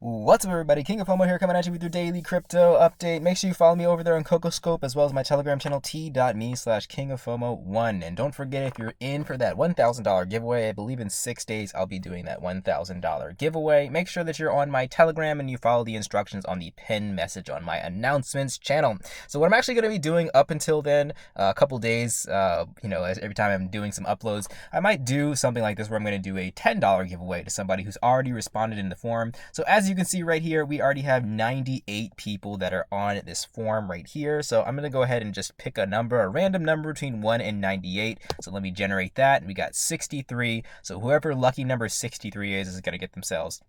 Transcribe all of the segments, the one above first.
What's up, everybody? King of FOMO here, coming at you with your daily crypto update. Make sure you follow me over there on CocoScope, as well as my Telegram channel, t.me/KingofFOMO1. And don't forget, if you're in for that $1,000 giveaway, I believe in 6 days I'll be doing that $1,000 giveaway. Make sure that you're on my Telegram and you follow the instructions on the pinned message on my announcements channel. So what I'm actually going to be doing up until then, a couple days, as every time I'm doing some uploads, I might do something like this where I'm going to do a $10 giveaway to somebody who's already responded in the forum. So as you can see right here, we already have 98 people that are on this form right here. So I'm going to go ahead and just pick a number, a random number between 1 and 98. So let me generate that. And we got 63. So whoever lucky number 63 is going to get themselves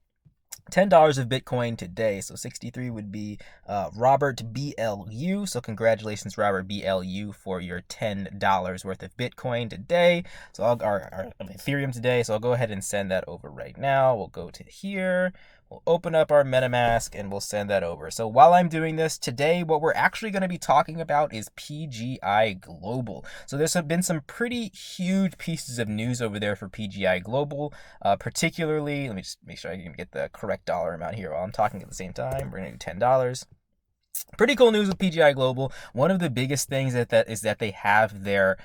$10 of Bitcoin today. So 63 would be Robert BLU. So congratulations, Robert BLU, for your $10 worth of Bitcoin today. So our Ethereum today. So I'll go ahead and send that over right now. We'll go to here. We'll open up our MetaMask and we'll send that over. So while I'm doing this today, what we're actually going to be talking about is PGI Global. So there's been some pretty huge pieces of news over there for PGI Global, particularly, let me just make sure I can get the correct dollar amount here while I'm talking at the same time. We're going to do $10. Pretty cool news with PGI Global. One of the biggest things is that they have their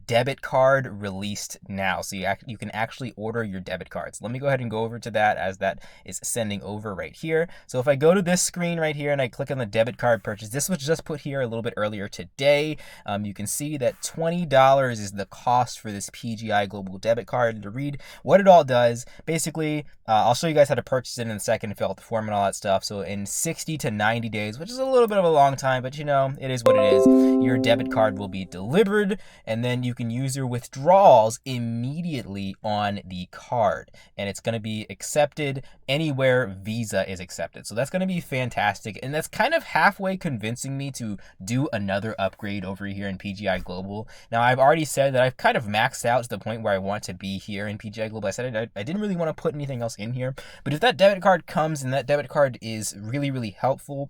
debit card released now. So you can actually order your debit cards. Let me go ahead and go over to that, as that is sending over right here. So if I go to this screen right here and I click on the debit card purchase, this was just put here a little bit earlier today. You can see that $20 is the cost for this PGI Global debit card. To read what it all does, basically, I'll show you guys how to purchase it in a second, fill out the form and all that stuff. So in 60 to 90 days, which is a little bit of a long time, but it is what it is. Your debit card will be delivered, and then you can use your withdrawals immediately on the card, and it's going to be accepted anywhere Visa is accepted. So that's going to be fantastic, and that's kind of halfway convincing me to do another upgrade over here in PGI Global. Now, I've already said that I've kind of maxed out to the point where I want to be here in PGI Global. I said I didn't really want to put anything else in here, but if that debit card comes and that debit card is really, really helpful,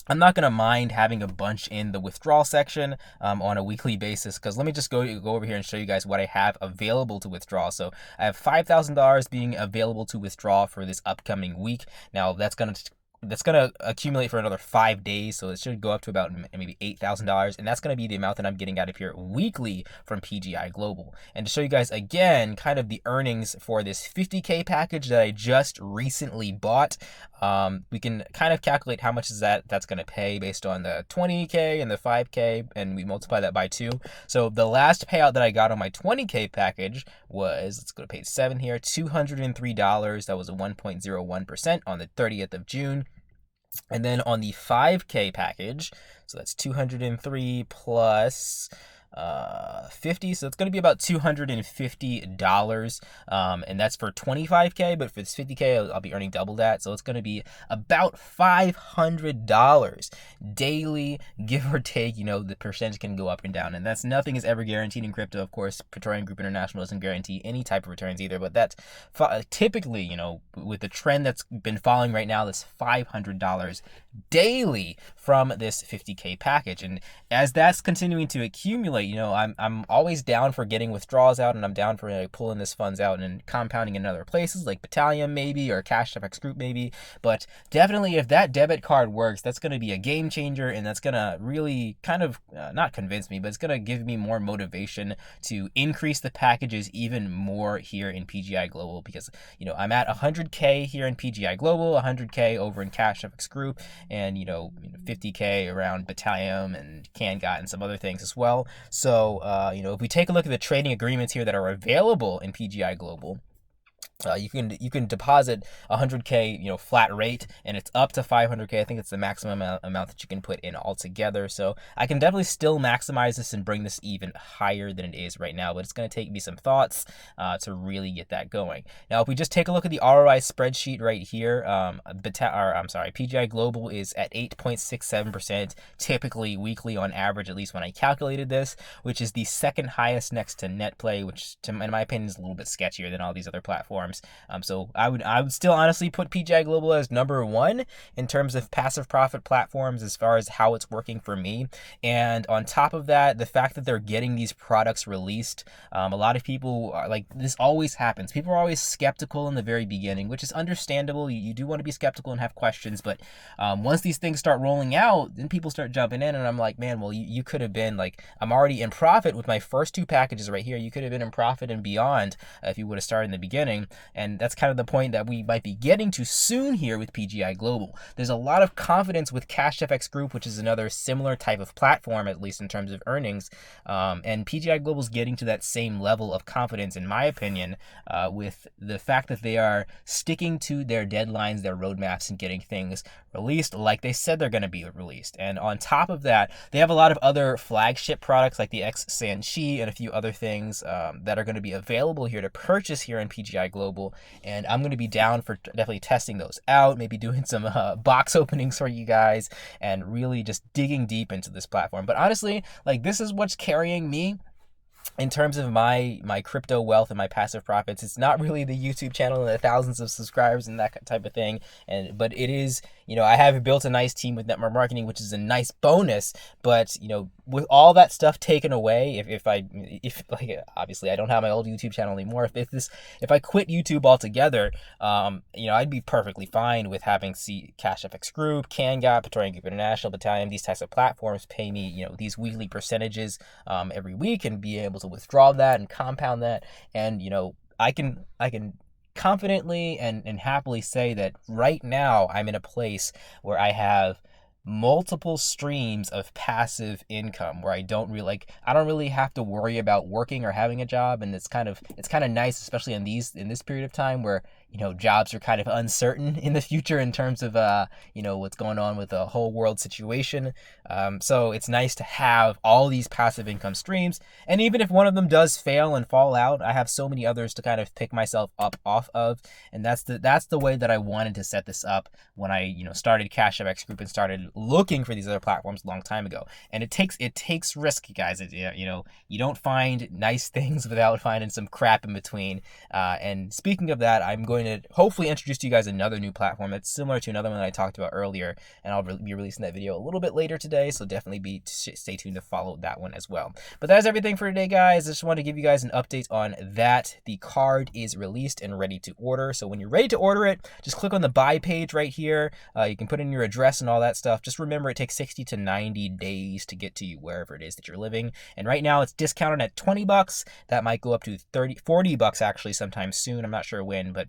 I'm not going to mind having a bunch in the withdrawal section on a weekly basis, because let me just go over here and show you guys what I have available to withdraw. So I have $5,000 being available to withdraw for this upcoming week. Now that's going to accumulate for another 5 days, so it should go up to about maybe $8,000, and that's going to be the amount that I'm getting out of here weekly from PGI Global. And to show you guys again kind of the earnings for this 50K package that I just recently bought, we can kind of calculate how much is that's going to pay based on the 20K and the 5K, and we multiply that by 2. So the last payout that I got on my 20K package was, let's go to page 7 here, $203. That was a 1.01% on the 30th of June. And then on the 5K package, so that's 203 plus 50, so it's going to be about $250, and that's for 25K, but for this 50K I'll be earning double that, so it's going to be about $500 daily, give or take. The percentage can go up and down, and nothing is ever guaranteed in crypto. Of course, Praetorian Group International doesn't guarantee any type of returns either, but that's typically, with the trend that's been following right now, that's $500 daily from this 50K package. And as that's continuing to accumulate, I'm always down for getting withdrawals out, and I'm down for pulling this funds out and compounding in other places like Battalion maybe, or Cash FX Group maybe. But definitely, if that debit card works, that's going to be a game changer, and that's going to really kind of not convince me, but it's going to give me more motivation to increase the packages even more here in PGI Global, because I'm at 100K here in PGI Global, 100K over in Cash FX Group, and 50K around Battalion and CanGot and some other things as well. So if we take a look at the trading agreements here that are available in PGI Global, you can deposit 100K flat rate, and it's up to 500K. I think it's the maximum amount that you can put in altogether. So I can definitely still maximize this and bring this even higher than it is right now, but it's going to take me some thoughts to really get that going. Now, if we just take a look at the ROI spreadsheet right here, PGI Global is at 8.67% typically weekly on average, at least when I calculated this, which is the second highest next to NetPlay, which in my opinion is a little bit sketchier than all these other platforms. platforms. So I would still honestly put PGI Global as number one in terms of passive profit platforms as far as how it's working for me. And on top of that, the fact that they're getting these products released, a lot of people are like, this always happens. People are always skeptical in the very beginning, which is understandable. You do want to be skeptical and have questions, but once these things start rolling out, then people start jumping in, and I'm like, man, well, you could have been like, I'm already in profit with my first two packages right here. You could have been in profit and beyond if you would have started in the beginning. And that's kind of the point that we might be getting to soon here with PGI Global. There's a lot of confidence with CashFX Group, which is another similar type of platform, at least in terms of earnings. And PGI Global is getting to that same level of confidence, in my opinion, with the fact that they are sticking to their deadlines, their roadmaps, and getting things released like they said they're going to be released. And on top of that, they have a lot of other flagship products like the X Sanchi and a few other things that are going to be available here to purchase here in PGI Global. And I'm going to be down for definitely testing those out, maybe doing some box openings for you guys, and really just digging deep into this platform. But honestly, like, this is what's carrying me in terms of my crypto wealth and my passive profits. It's not really the YouTube channel and the thousands of subscribers and that type of thing, but it is, I have built a nice team with network marketing, which is a nice bonus. But with all that stuff taken away, if like, obviously I don't have my old YouTube channel anymore. If I quit YouTube altogether, I'd be perfectly fine with having CashFX Group, CanGap, Praetorian Group International, Battalion, these types of platforms pay me, these weekly percentages every week, and be able to withdraw that and compound that. And I can confidently and happily say that right now I'm in a place where I have multiple streams of passive income where I don't really have to worry about working or having a job. And it's kind of nice, especially in this period of time where jobs are kind of uncertain in the future in terms of what's going on with the whole world situation. So it's nice to have all these passive income streams, and even if one of them does fail and fall out, I have so many others to kind of pick myself up off of. And that's the way that I wanted to set this up when I started CashFX Group and started looking for these other platforms a long time ago. And it takes risk, guys. You don't find nice things without finding some crap in between. And speaking of that, I'm going to hopefully introduce to you guys another new platform that's similar to another one that I talked about earlier, and I'll be releasing that video a little bit later today, so definitely stay tuned to follow that one as well. But that is everything for today, guys. I just want to give you guys an update on that. The card is released and ready to order, so when you're ready to order it, just click on the buy page right here. You can put in your address and all that stuff. Just remember, it takes 60 to 90 days to get to you wherever it is that you're living, and right now it's discounted at $20. That might go up to $40 actually sometime soon. I'm not sure when, but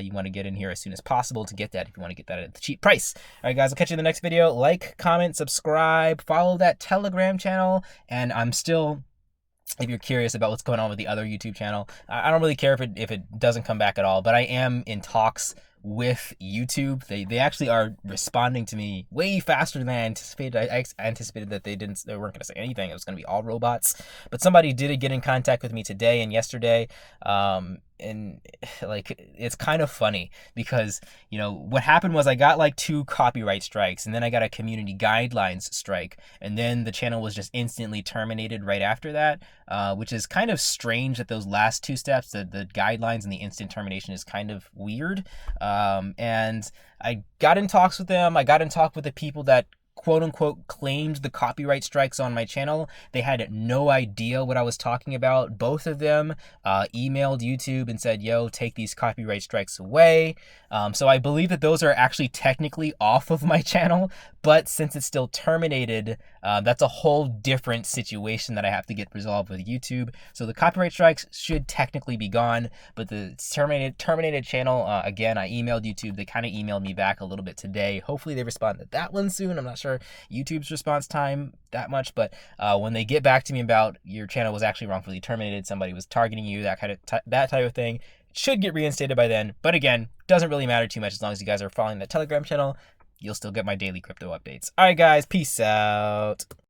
you want to get in here as soon as possible to get that if you want to get that at the cheap price. All right, guys, I'll catch you in the next video. Like, comment, subscribe, follow that Telegram channel, and I'm still, if you're curious about what's going on with the other YouTube channel, I don't really care if it doesn't come back at all, but I am in talks with YouTube. They actually are responding to me way faster than I anticipated. I anticipated that they weren't going to say anything. It was going to be all robots, but somebody did get in contact with me today and yesterday. And like, it's kind of funny because what happened was I got like 2 copyright strikes, and then I got a community guidelines strike, and then the channel was just instantly terminated right after that, which is kind of strange that those last 2 steps, the guidelines and the instant termination, is kind of weird. And I got in talks with them. I got in talk with the people that quote unquote claimed the copyright strikes on my channel. They had no idea what I was talking about. Both of them emailed YouTube and said, yo, take these copyright strikes away. So I believe that those are actually technically off of my channel, but since it's still terminated, that's a whole different situation that I have to get resolved with YouTube. So the copyright strikes should technically be gone, but the terminated channel, again, I emailed YouTube. They kind of emailed me back a little bit today. Hopefully they respond to that one soon. I'm not sure YouTube's response time that much, but when they get back to me about your channel was actually wrongfully terminated, somebody was targeting you, that type of thing, should get reinstated by then. But again, doesn't really matter too much as long as you guys are following the Telegram channel. You'll still get my daily crypto updates. All right, guys, peace out.